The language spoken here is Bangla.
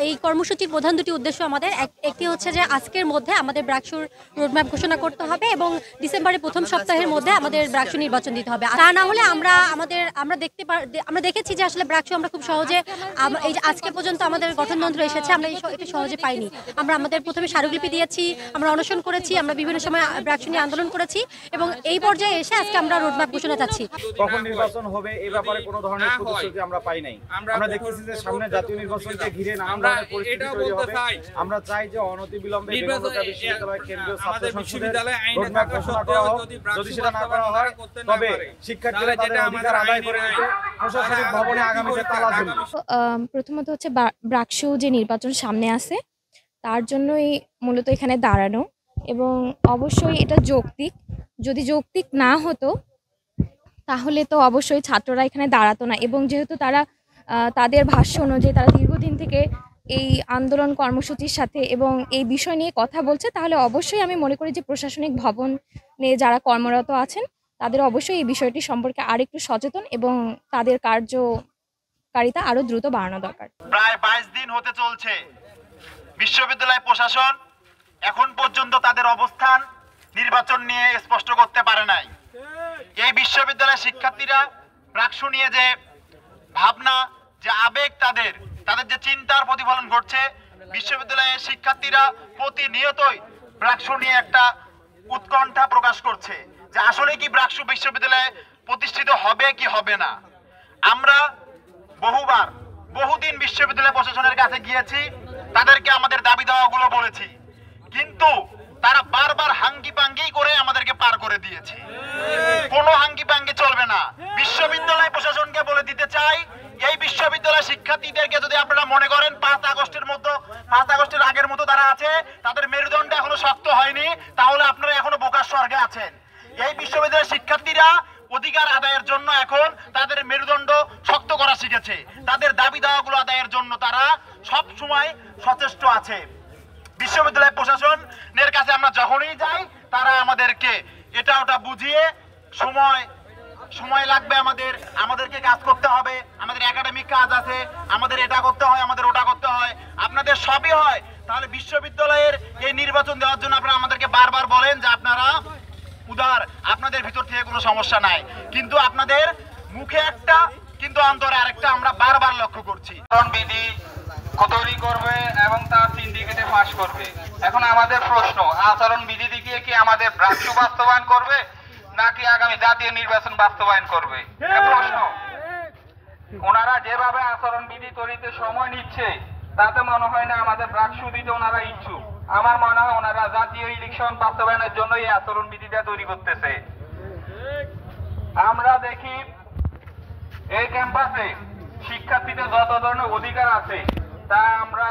এই কর্মসূচির প্রধান দুটি উদ্দেশ্য আমাদের একটি হচ্ছে যে আজকের মধ্যে আমাদের ব্র্যাকসুর রোডম্যাপ ঘোষণা করতে হবে এবং ডিসেম্বরের প্রথম সপ্তাহের মধ্যে আমাদের ব্র্যাকসু নির্বাচন দিতে হবে। তা না হলে আমরা দেখেছি যে আসলে ব্র্যাকসু আমরা খুব সহজে এই যে আজকে পর্যন্ত আমাদের গঠনতন্ত্র এসেছে আমরা এটা সহজে পাইনি। আমরা আমাদের প্রথমে স্মারকলিপি দিয়েছি, আমরা অনশন করেছি, আমরা বিভিন্ন সময় ব্র্যাকসু নিয়ে আন্দোলন করেছি এবং এই পর্যায়ে এসে আজকে আমরা রোডম্যাপ ঘোষণা চাচ্ছি। কখন নির্বাচন হবে এই ব্যাপারে কোনো ধরনের প্রতিশ্রুতি আমরা পাই নাই। আমরা দেখতেছি যে সামনে জাতীয় নির্বাচনকে ঘিরে নানান ধরনের পরিস্থিতি তৈরি হবে। আমরা চাই যে অনতিবিলম্বে বিশ্ববিদ্যালয় কেন্দ্রীয় ছাত্র সংসদের রোডম্যাপ ঘোষণা করা হোক। যদি সেটা না করা হয় তবে শিক্ষার্থীরা তাদের অধিকার আদায় করে নিতে প্রশাসনিক ভবনে আগামীতে তালা ঝুলবে। প্রথমত হচ্ছে ব্র্যাকসু যে নির্বাচন সামনে আছে তার জন্যই মূলত এখানে দাঁড়ানো এবং অবশ্যই এটা যৌক্তিক। যদি যৌক্তিক না হতো তাহলে তো অবশ্যই ছাত্ররা এখানে দাঁড়াতো না এবং যেহেতু তারা তাদের ভাষ্য অনুযায়ী তারা দীর্ঘদিন থেকে এই আন্দোলন কর্মসূচির সাথে এবং এই বিষয় নিয়ে কথা বলছে, তাহলে অবশ্যই আমি মনে করি যে প্রশাসনিক ভবনে যারা কর্মরত আছেন তাদের অবশ্যই এই বিষয়টি সম্পর্কে আরেকটু সচেতন এবং তাদের কার্যকারিতা আরো দ্রুত বাড়ানো দরকার। প্রায় 22 দিন হতে চলছে বিশ্ববিদ্যালয় প্রশাসন এখন পর্যন্ত তাদের অবস্থান নির্বাচন নিয়ে স্পষ্ট করতে পারে নাই। এই বিশ্ববিদ্যালয়ের শিক্ষার্থীরা ব্র্যাকসু নিয়ে যে ভাবনা, যে আবেগ, তাদের যে চিন্তার প্রতিফলন ঘটছে, বিশ্ববিদ্যালয়ের শিক্ষার্থীরা প্রতিনিয়তই ব্র্যাকসু নিয়ে একটা উৎকণ্ঠা প্রকাশ করছে যে আসলে কি ব্র্যাকসু বিশ্ববিদ্যালয়ে প্রতিষ্ঠিত হবে কি হবে না। আমরা বহুদিন বিশ্ববিদ্যালয় প্রশাসনের কাছে গিয়েছি, তাদেরকে আমাদের দাবি দাওয়াগুলো বলেছি, কিন্তু তারা বারবার হাঙ্গি পাঙ্গি করে আমাদেরকে পার করে দিয়েছে। কোনো হাঙ্গি পাঙ্গি চলবে না। বিশ্ববিদ্যালয় প্রশাসনকে বলে দিতে চাই, এই বিশ্ববিদ্যালয় শিক্ষার্থীদেরকে যদি আপনারা মনে করেন 5 আগস্টের আগের মতো তারা আছে, তাদের মেরুদণ্ড এখনো শক্ত হয়নি, তাহলে আপনারা এখনো বোকার স্বর্গে আছেন। এই বিশ্ববিদ্যালয়ের শিক্ষার্থীরা অধিকার আদায়ের জন্য এখন তাদের মেরুদণ্ড শক্ত করা শিখেছে। তাদের দাবি দাওয়াগুলো আদায়ের জন্য তারা সব সময় সচেষ্ট আছে। বিশ্ববিদ্যালয় প্রশাসনের কাছে আমরা যখনই যাই তারা আমাদেরকে এটা ওটা বুঝিয়ে সময় লাগবে, আমাদেরকে কাজ করতে হবে, আমাদের একাডেমিক কাজ আছে, আমাদের এটা করতে হয়, আমাদের ওটা করতে হয়, আপনাদের সবই হয়। তাহলে বিশ্ববিদ্যালয়ের এই নির্বাচন দেওয়ার জন্য আপনারা আমাদেরকে বারবার বলেন যে আপনারা উদার, আপনাদের ভিতর থেকে কোনো সমস্যা নাই, কিন্তু আপনাদের মুখে একটা কিন্তু অন্তরে আরেকটা আমরা বারবার লক্ষ্য করছি। বিধি তৈরি করবে এবং তার সিন্ডিকেটে পাস করবে। এখন আমাদের প্রশ্ন, আচরণ বিধি দিয়ে কি আমাদের ব্র্যাকসু বাস্তবায়ন করবে নাকি আগামী জাতীয় নির্বাচন বাস্তবায়ন করবে? প্রশ্ন। ওনারা যেভাবে আচরণ বিধি তৈরিতে সময় নিচ্ছে তাতে মনে হয় না আমাদের ব্র্যাকসু দিতে ওনারা ইচ্ছুক। আমার মনে হয় ওনারা জাতীয় ইলেকশন বাস্তবায়নের জন্য এই আচরণ বিধিটা তৈরি করতেছে। আমরা দেখি এই ক্যাম্পাসে শিক্ষার্থীদের যত ধরনের অধিকার আছে তা আমরা